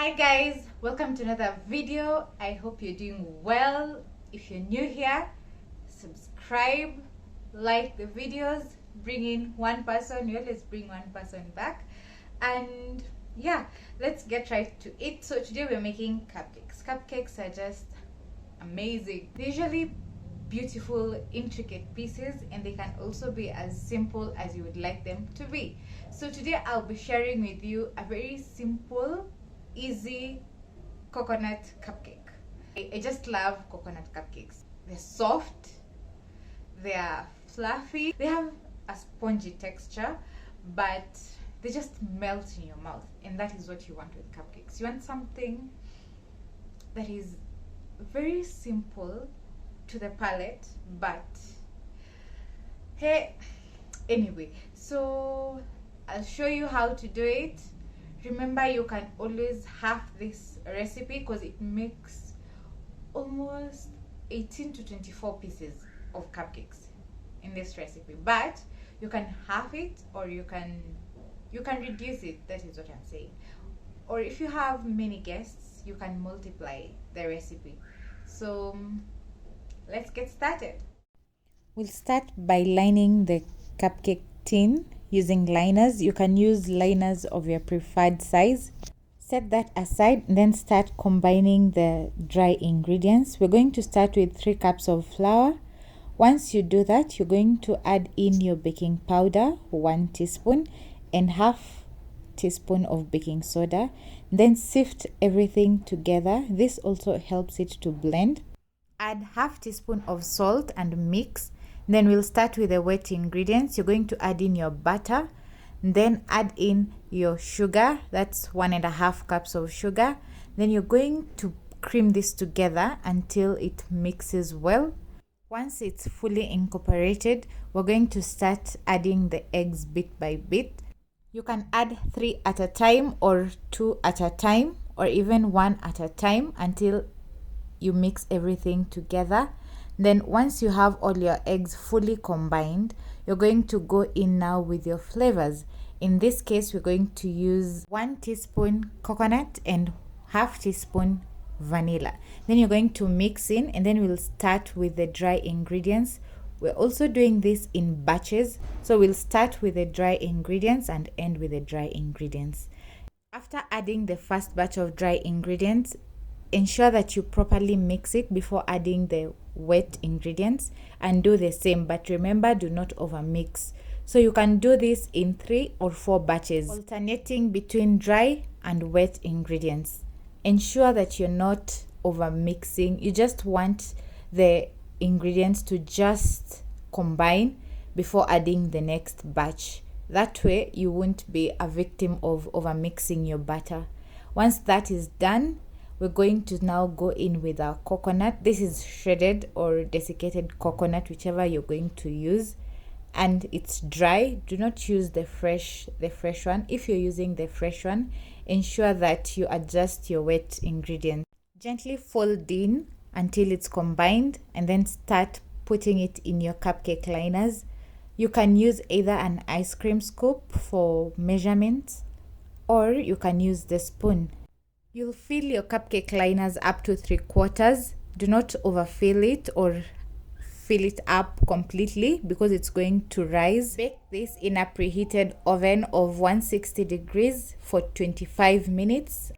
Hi guys, welcome to another video. I hope you're doing well. If you're new here, subscribe, like the videos, bring in one person. You always bring one person back. And yeah, let's get right to it. So today we're making cupcakes. Cupcakes are just amazing. They're usually beautiful, intricate pieces, and they can also be as simple as you would like them to be. So today I'll be sharing with you a very simple, easy coconut cupcake. I just love coconut cupcakes. They're soft, they're fluffy, they have a spongy texture, but they just melt in your mouth, and that is what you want with cupcakes. You want something that is very simple to the palate, but hey, anyway, so I'll show you how to do it. Remember, you can always half this recipe because it makes almost 18 to 24 pieces of cupcakes in this recipe, but you can half it, or you can reduce it. That is what I'm saying. Or if you have many guests, you can multiply the recipe. So let's get started. We'll start by lining the cupcake tin using liners. You can use liners of your preferred size. Set that aside, then start combining the dry ingredients. We're going to start with 3 cups of flour. Once you do that, you're going to add in your baking powder, 1 teaspoon, and half teaspoon of baking soda. Then sift everything together. This also helps it to blend. Add half teaspoon of salt and mix. Then we'll start with the wet ingredients. You're going to add in your butter, then add in your sugar. That's 1.5 cups of sugar. Then you're going to cream this together until it mixes well. Once it's fully incorporated, we're going to start adding the eggs bit by bit. You can add 3 at a time, or 2 at a time, or even 1 at a time until you mix everything together. Then once you have all your eggs fully combined, you're going to go in now with your flavors. In this case, we're going to use 1 teaspoon coconut and half teaspoon vanilla. Then you're going to mix in, and then we'll start with the dry ingredients. We're also doing this in batches, so we'll start with the dry ingredients and end with the dry ingredients. After adding the first batch of dry ingredients, ensure that you properly mix it before adding the wet ingredients, and do the same, but remember, do not overmix. So you can do this in 3 or 4 batches, alternating between dry and wet ingredients. Ensure that you're not overmixing. You just want the ingredients to just combine before adding the next batch. That way you won't be a victim of overmixing your batter. Once that is done, we're going to now go in with our coconut. This is shredded or desiccated coconut, whichever you're going to use, and it's dry. Do not use the fresh one. If you're using the fresh one, ensure that you adjust your wet ingredients. Gently fold in until it's combined, and then start putting it in your cupcake liners. You can use either an ice cream scoop for measurements, or you can use the spoon. You'll fill your cupcake liners up to 3/4. Do not overfill it or fill it up completely, because it's going to rise. Bake this in a preheated oven of 160 degrees for 25 minutes.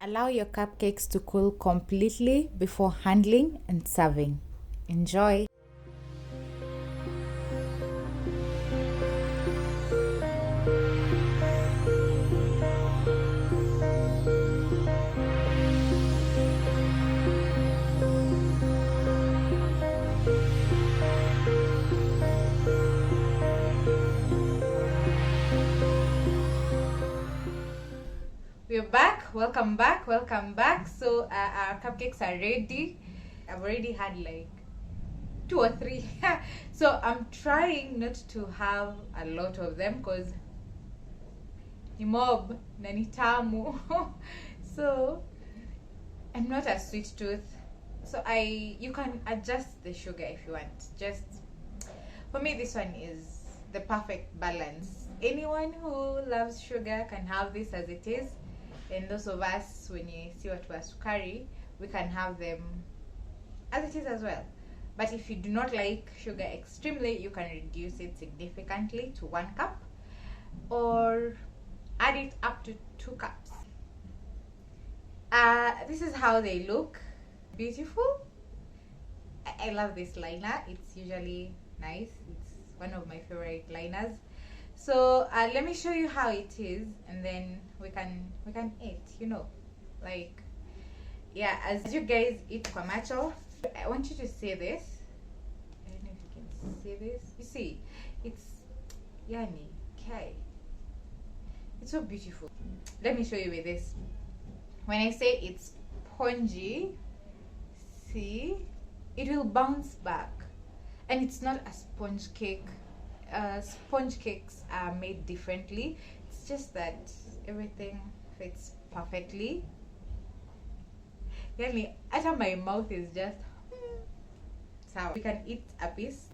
Allow your cupcakes to cool completely before handling and serving. Enjoy! we're back. Welcome back. So our cupcakes are ready. I've already had like 2 or 3. So I'm trying not to have a lot of them because ni mob na ni tamu. So I'm not a sweet tooth. So you can adjust the sugar if you want. Just for me, this one is the perfect balance. Anyone who loves sugar can have this as it is, and those of us when you see what was sukari, we can have them as it is as well. But if you do not like sugar extremely, you can reduce it significantly to 1 cup or add it up to 2 cups. This is how they look. Beautiful. I love this liner. It's usually nice. It's one of my favorite liners. So let me show you how it is, and then we can eat, you know, like, yeah, as you guys eat kwamacho. I want you to see this. I don't know if you can see this. You see, it's yani okay. It's so beautiful. Let me show you with this. When I say it's spongy, see, it will bounce back, and it's not a sponge cake. Sponge cakes are made differently. It's just that everything fits perfectly. Yani, after my mouth is just sour. We can eat a piece.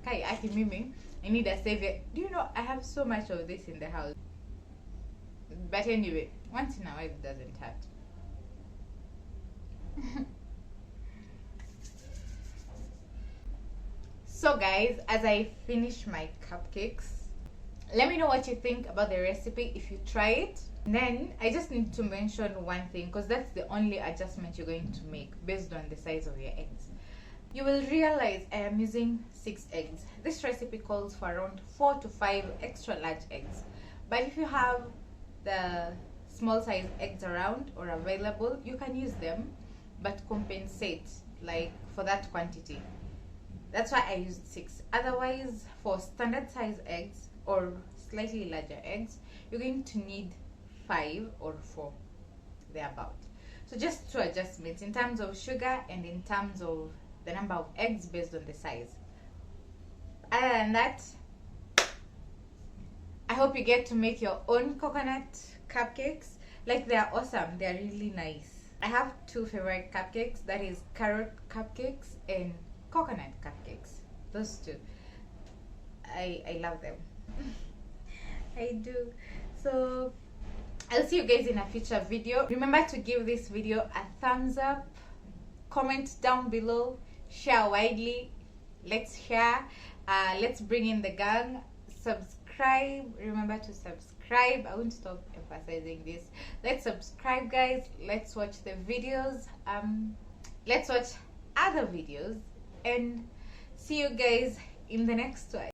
Okay, I can mimi. I need a savior. Do you know I have so much of this in the house? But anyway, once in a while it doesn't hurt. So guys, as I finish my cupcakes, let me know what you think about the recipe if you try it. And then I just need to mention one thing, because that's the only adjustment you're going to make based on the size of your eggs. You will realize I am using 6 eggs. This recipe calls for around 4 to 5 extra large eggs. But if you have the small size eggs around or available, you can use them, but compensate like for that quantity. That's why I used 6. Otherwise, for standard size eggs or slightly larger eggs, you're going to need 5 or 4 thereabout. So just 2 adjustments in terms of sugar and in terms of the number of eggs based on the size. Other than that, I hope you get to make your own coconut cupcakes. Like, they're awesome. They're really nice. I have 2 favorite cupcakes, that is carrot cupcakes and coconut cupcakes. Those 2, I love them. I do. So I'll see you guys in a future video. Remember to give this video a thumbs up, comment down below, share widely. Let's share. Let's bring in the gang. Subscribe. Remember to subscribe. I won't stop emphasizing this. Let's subscribe, guys. Let's watch the videos. Let's watch other videos, and see you guys in the next one.